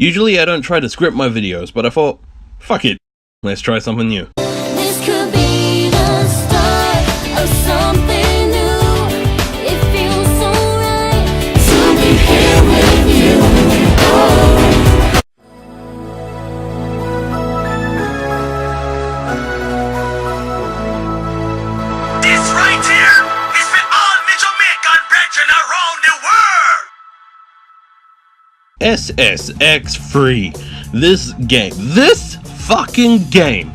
Usually I don't try to script my videos, but I thought, fuck it, let's try something new. This could be the start of something new. It feels so right to be here with you. This right here is for all me Jamaican brethren around the world. SSX free. This fucking game.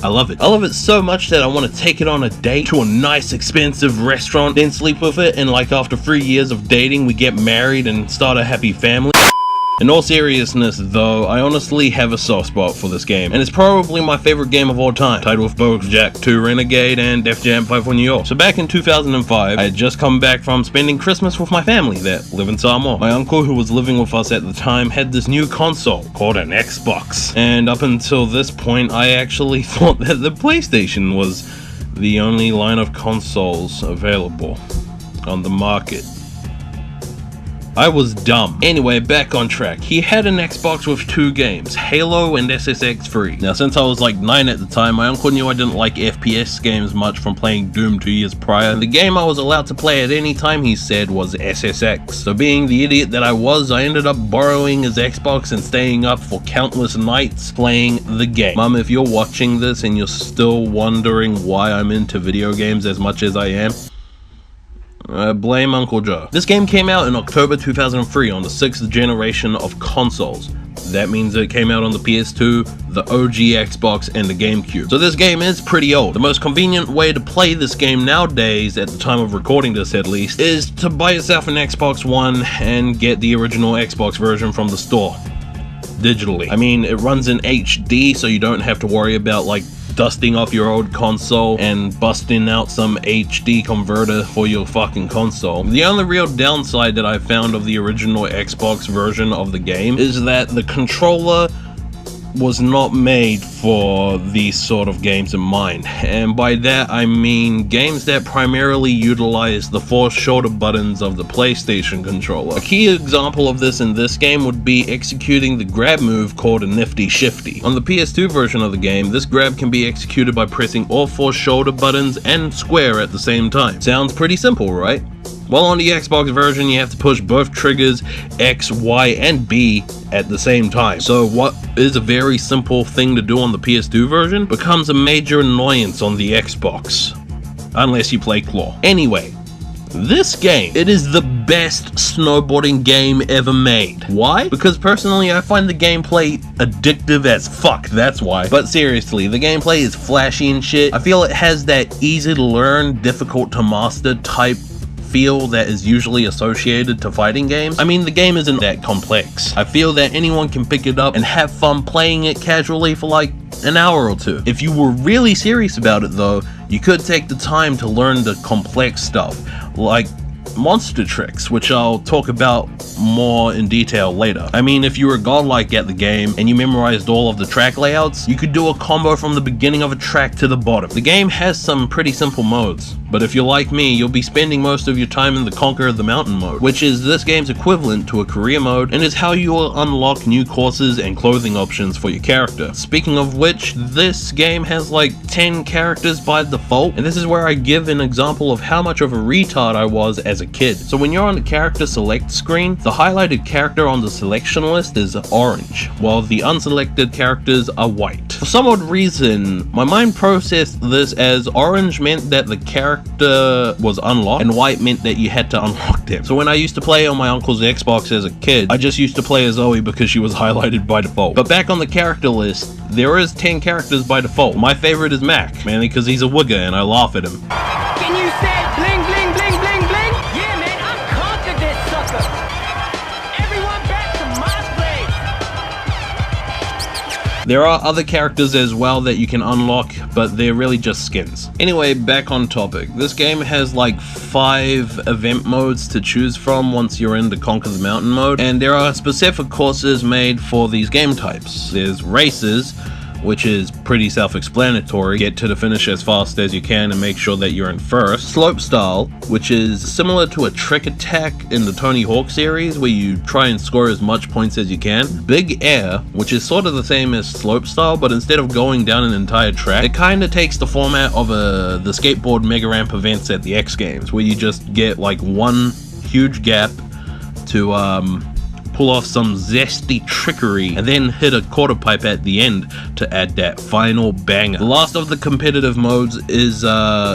I love it. I love it so much that I want to take it on a date to a nice expensive restaurant, then sleep with it, and like after 3 years of dating we get married and start a happy family. In all seriousness though, I honestly have a soft spot for this game, and it's probably my favorite game of all time, tied with Jack 2 Renegade and Def Jam 5 for New York. So back in 2005, I had just come back from spending Christmas with my family that live in Samoa. My uncle, who was living with us at the time, had this new console called an Xbox, and up until this point I actually thought that the PlayStation was the only line of consoles available on the market. I was dumb. Anyway, back on track. He had an Xbox with 2 games, Halo and SSX free. Now, since I was like 9 at the time, my uncle knew I didn't like FPS games much from playing Doom 2 years prior. The game I was allowed to play at any time, he said, was SSX. So being the idiot that I was, I ended up borrowing his Xbox and staying up for countless nights playing the game. Mum, if you're watching this and you're still wondering why I'm into video games as much as I am, blame Uncle Joe. This game came out in October 2003 on the 6th generation of consoles. That means it came out on the PS2, the OG Xbox, and the GameCube. So this game is pretty old. The most convenient way to play this game nowadays, at the time of recording this at least, is to buy yourself an Xbox One and get the original Xbox version from the store, digitally. I mean, it runs in HD, so you don't have to worry about like dusting off your old console and busting out some HD converter for your fucking console. The only real downside that I found of the original Xbox version of the game is that the controller was not made for these sort of games in mind, and by that I mean games that primarily utilize the 4 shoulder buttons of the PlayStation controller. A key example of this in this game would be executing the grab move called a nifty shifty. On the PS2 version of the game, this grab can be executed by pressing all 4 shoulder buttons and square at the same time. Sounds pretty simple, right? Well, on the Xbox version, you have to push both triggers X, Y, and B at the same time. So what is a very simple thing to do on the PS2 version becomes a major annoyance on the Xbox, unless you play Claw. Anyway, this game, it is the best snowboarding game ever made. Why? Because personally I find the gameplay addictive as fuck, that's why. But seriously, the gameplay is flashy and shit. I feel it has that easy to learn, difficult to master type feel that is usually associated to fighting games. I mean, the game isn't that complex. I feel that anyone can pick it up and have fun playing it casually for like an hour or 2. If you were really serious about it though, you could take the time to learn the complex stuff, like monster tricks, which I'll talk about more in detail later. I mean, if you were godlike at the game and you memorized all of the track layouts, you could do a combo from the beginning of a track to the bottom. The game has some pretty simple modes, but if you're like me, you'll be spending most of your time in the Conquer the Mountain mode, which is this game's equivalent to a career mode and is how you will unlock new courses and clothing options for your character. Speaking of which, this game has like 10 characters by default, and this is where I give an example of how much of a retard I was as a kid. So when you're on the character select screen, the highlighted character on the selection list is orange, while the unselected characters are white. For some odd reason, my mind processed this as orange meant that the character was unlocked and white meant that you had to unlock them. So when I used to play on my uncle's Xbox as a kid, I just used to play as Zoe because she was highlighted by default. But back on the character list, there is 10 characters by default. My favorite is Mac, mainly because he's a wigger and I laugh at him. Can you say bling bling bling bling bling? Yeah man, I conquered this sucker. Everyone back to my place. There are other characters as well that you can unlock, but they're really just skins. Anyway, back on topic. This game has like 5 event modes to choose from once you're in the Conquer the Mountain mode, and there are specific courses made for these game types. There's races, which is pretty self-explanatory. Get to the finish as fast as you can and make sure that you're in first. Slopestyle, which is similar to a trick attack in the Tony Hawk series, where you try and score as much points as you can. Big Air, which is sort of the same as Slopestyle, but instead of going down an entire track, it kind of takes the format of the skateboard Mega Ramp events at the X Games, where you just get like one huge gap to pull off some zesty trickery and then hit a quarter pipe at the end to add that final banger. The last of the competitive modes is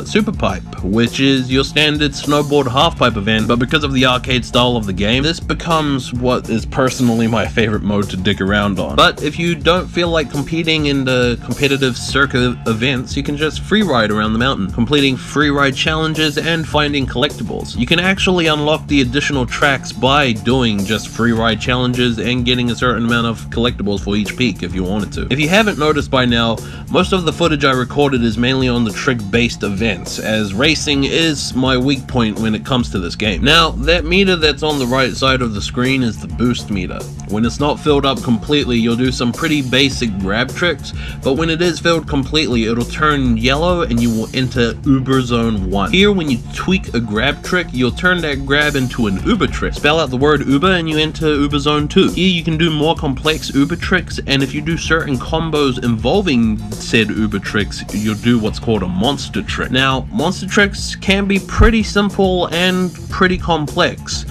Super Pipe, which is your standard snowboard half pipe event, but because of the arcade style of the game, this becomes what is personally my favorite mode to dig around on. But if you don't feel like competing in the competitive circuit events, you can just freeride around the mountain, completing freeride challenges and finding collectibles. You can actually unlock the additional tracks by doing just freeride challenges and getting a certain amount of collectibles for each peak if you wanted to. If you haven't noticed by now, most of the footage I recorded is mainly on the trick-based events, as racing is my weak point when it comes to this game. Now, that meter that's on the right side of the screen is the boost meter. When it's not filled up completely, you'll do some pretty basic grab tricks, but when it is filled completely, it'll turn yellow and you will enter Uber Zone 1. Here, when you tweak a grab trick, you'll turn that grab into an Uber trick. Spell out the word Uber and you enter Uber Zone 2. Here you can do more complex Uber tricks, and if you do certain combos involving said Uber tricks, you'll do what's called a monster trick. Now, monster tricks can be pretty simple and pretty complex,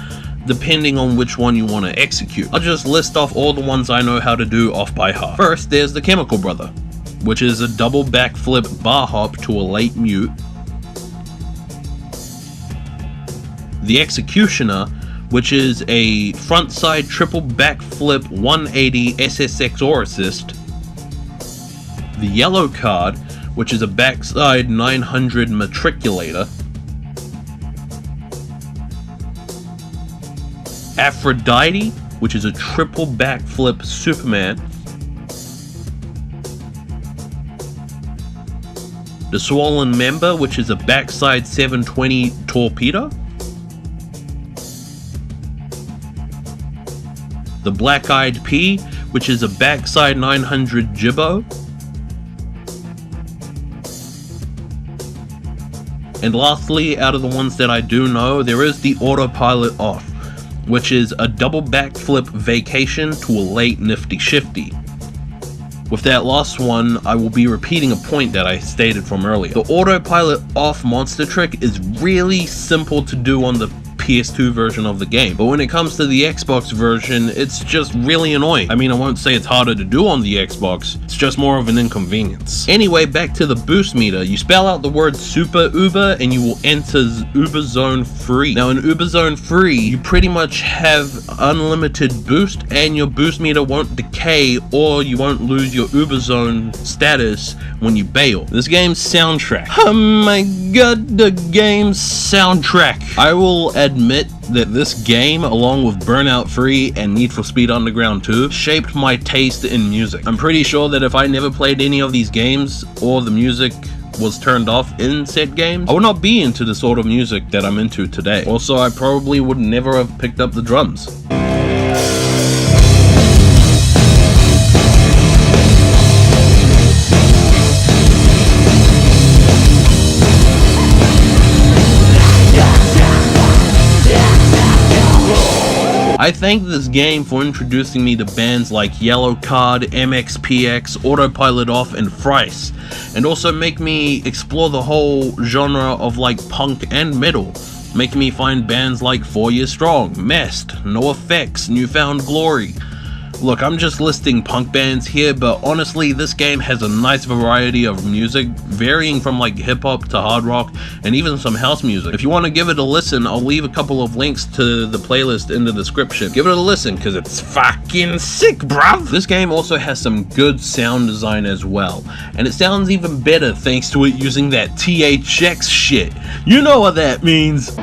depending on which one you want to execute. I'll just list off all the ones I know how to do off by heart. First, there's the Chemical Brother, which is a double backflip bar hop to a late mute. The Executioner, which is a frontside triple backflip 180 SSX or assist. The Yellow Card, which is a backside 900 matriculator. Aphrodite, which is a triple backflip Superman. The Swollen Member, which is a backside 720 torpedo. The Black Eyed Pea, which is a backside 900 jibbo. And lastly, out of the ones that I do know, there is the Autopilot Off, which is a double backflip vacation to a late nifty shifty. With that last one, I will be repeating a point that I stated from earlier. The Autopilot Off monster trick is really simple to do on the PS2 version of the game, but when it comes to the Xbox version, it's just really annoying. I mean, I won't say it's harder to do on the Xbox, it's just more of an inconvenience. Anyway, back to the boost meter. You spell out the word Super Uber and you will enter Uber Zone 3. Now in Uber Zone 3, you pretty much have unlimited boost and your boost meter won't decay, or you won't lose your Uber Zone status when you bail. This game's soundtrack. Oh my god, the game's soundtrack. I will admit that this game, along with Burnout 3 and Need for Speed Underground 2, shaped my taste in music. I'm pretty sure that if I never played any of these games, or the music was turned off in said games, I would not be into the sort of music that I'm into today. Also, I probably would never have picked up the drums. I thank this game for introducing me to bands like Yellow Card, MXPX, Autopilot Off, and Thrice, and also make me explore the whole genre of like punk and metal, making me find bands like 4 Year Strong, Mest, NoFX, Newfound Glory. Look, I'm just listing punk bands here, but honestly, this game has a nice variety of music, varying from like hip hop to hard rock, and even some house music. If you want to give it a listen, I'll leave a couple of links to the playlist in the description. Give it a listen, because it's fucking sick, bruv! This game also has some good sound design as well, and it sounds even better thanks to it using that THX shit. You know what that means.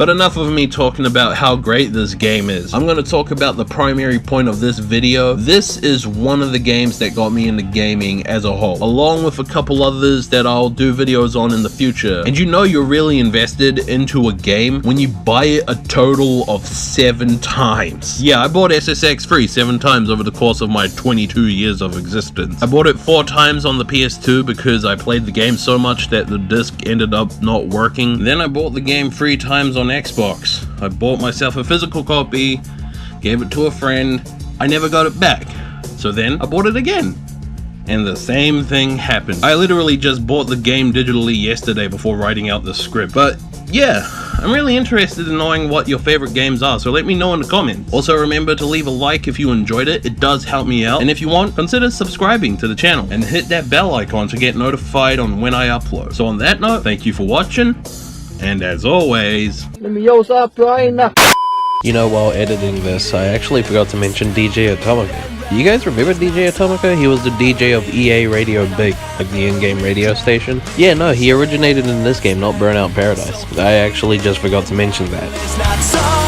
But enough of me talking about how great this game is. I'm going to talk about the primary point of this video. This is one of the games that got me into gaming as a whole, along with a couple others that I'll do videos on in the future. And you know you're really invested into a game when you buy it a total of 7 times. Yeah, I bought SSX free 7 times over the course of my 22 years of existence. I bought it 4 times on the PS2 because I played the game so much that the disc ended up not working. Then I bought the game 3 times on Xbox. I bought myself a physical copy, gave it to a friend, I never got it back. So then I bought it again. And the same thing happened. I literally just bought the game digitally yesterday before writing out the script. But yeah, I'm really interested in knowing what your favorite games are, so let me know in the comments. Also remember to leave a like if you enjoyed it, it does help me out. And if you want, consider subscribing to the channel and hit that bell icon to get notified on when I upload. So on that note, thank you for watching, and as always... You know, while editing this, I actually forgot to mention DJ Atomica. You guys remember DJ Atomica? He was the DJ of EA Radio Big, like the in-game radio station. Yeah, no, he originated in this game, not Burnout Paradise. I actually just forgot to mention that. It's not so